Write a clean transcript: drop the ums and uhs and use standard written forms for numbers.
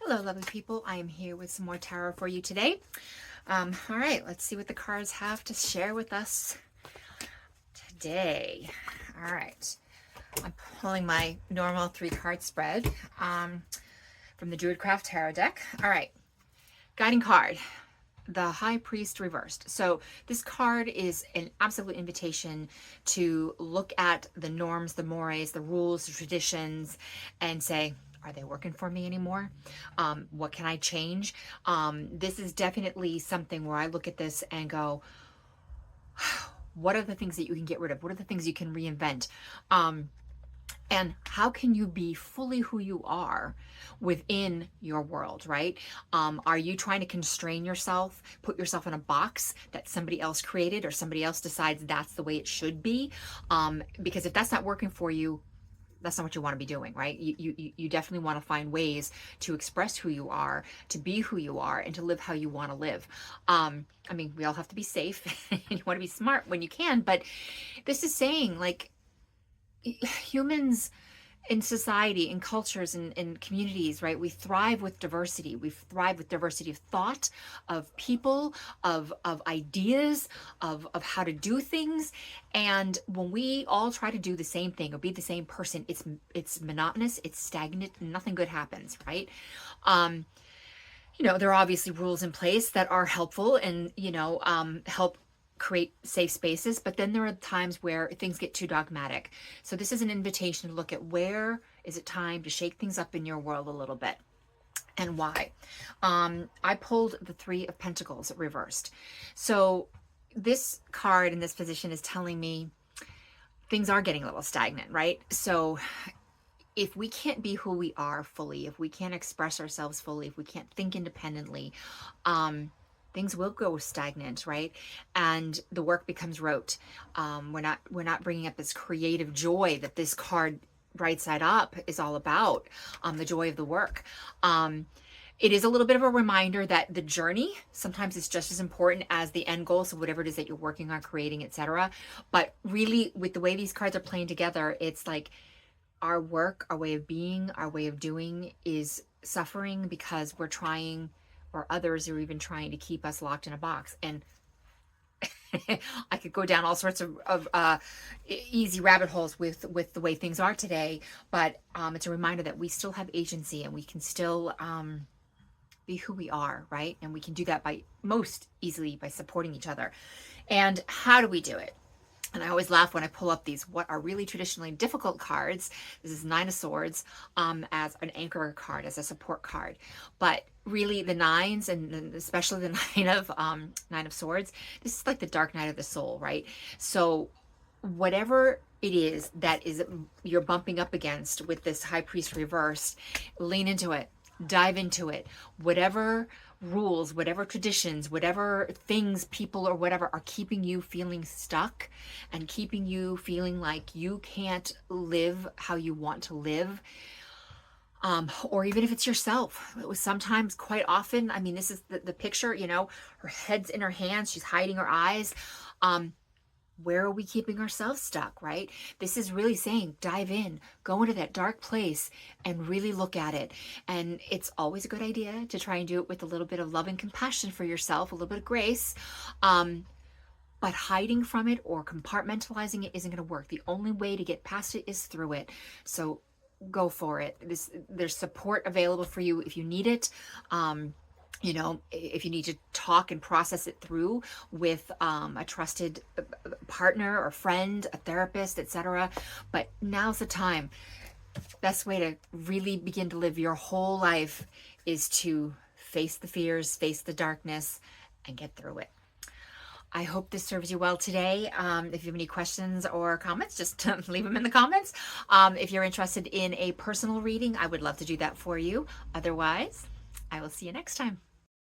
Hello, lovely people. I am here with some more tarot for you today. All right, let's see what the cards have to share with us today. All right, I'm pulling my normal 3-card spread from the Druidcraft Tarot deck. All right, guiding card, the High Priest reversed. So this card is an absolute invitation to look at the norms, the mores, the rules, the traditions, and say, are they working for me anymore? What can I change? This is definitely something where I look at this and go, what are the things that you can get rid of? What are the things you can reinvent? And how can you be fully who you are within your world, right? Are you trying to constrain yourself, put yourself in a box that somebody else created or somebody else decides that's the way it should be? Because if that's not working for you, that's not what you want to be doing, right? You definitely want to find ways to express who you are, to be who you are, and to live how you want to live. I mean, we all have to be safe and you want to be smart when you can, but this is saying, like, humans in society, in cultures, in communities, right? We thrive with diversity. We thrive with diversity of thought, of people, of ideas, of how to do things. And when we all try to do the same thing or be the same person, it's monotonous, it's stagnant, and nothing good happens, right? There are obviously rules in place that are helpful and, help create safe spaces, but then there are times where things get too dogmatic. So this is an invitation to look at where is it time to shake things up in your world a little bit and why. I pulled the 3 of Pentacles reversed. So this card in this position is telling me things are getting a little stagnant, right? So if we can't be who we are fully, if we can't express ourselves fully, if we can't think independently, things will go stagnant, right? And the work becomes rote. We're not bringing up this creative joy that this card right side up is all about, the joy of the work. It is a little bit of a reminder that the journey sometimes is just as important as the end goal. So whatever it is that you're working on creating, etc. But really, with the way these cards are playing together, it's like our work, our way of being, our way of doing is suffering because we're trying, or others are even trying to keep us locked in a box. And I could go down all sorts of easy rabbit holes with the way things are today, but it's a reminder that we still have agency and we can still be who we are, right? And we can do that by most easily by supporting each other. And how do we do it? And I always laugh when I pull up these, what are really traditionally difficult cards. This is 9 of Swords as an anchor card, as a support card. But really the 9s, and especially the 9 of Swords, this is like the dark night of the soul, right? So whatever it is that is you're bumping up against with this High Priest reversed, lean into it. Dive into it. Whatever rules, whatever traditions, whatever things, people, or whatever are keeping you feeling stuck and keeping you feeling like you can't live how you want to live, or even if it's yourself. It was sometimes, quite often, I mean, this is the picture, her head's in her hands, she's hiding her eyes. Where are we keeping ourselves stuck, right? This is really saying, dive in, go into that dark place and really look at it. And it's always a good idea to try and do it with a little bit of love and compassion for yourself, a little bit of grace. But hiding from it or compartmentalizing it isn't going to work. The only way to get past it is through it. So go for it. There's support available for you if you need it. If you need to talk and process it through with a trusted partner or friend, a therapist, etc. But now's the time. Best way to really begin to live your whole life is to face the fears, face the darkness, and get through it. I hope this serves you well today. If you have any questions or comments, just leave them in the comments. If you're interested in a personal reading, I would love to do that for you. Otherwise, I will see you next time.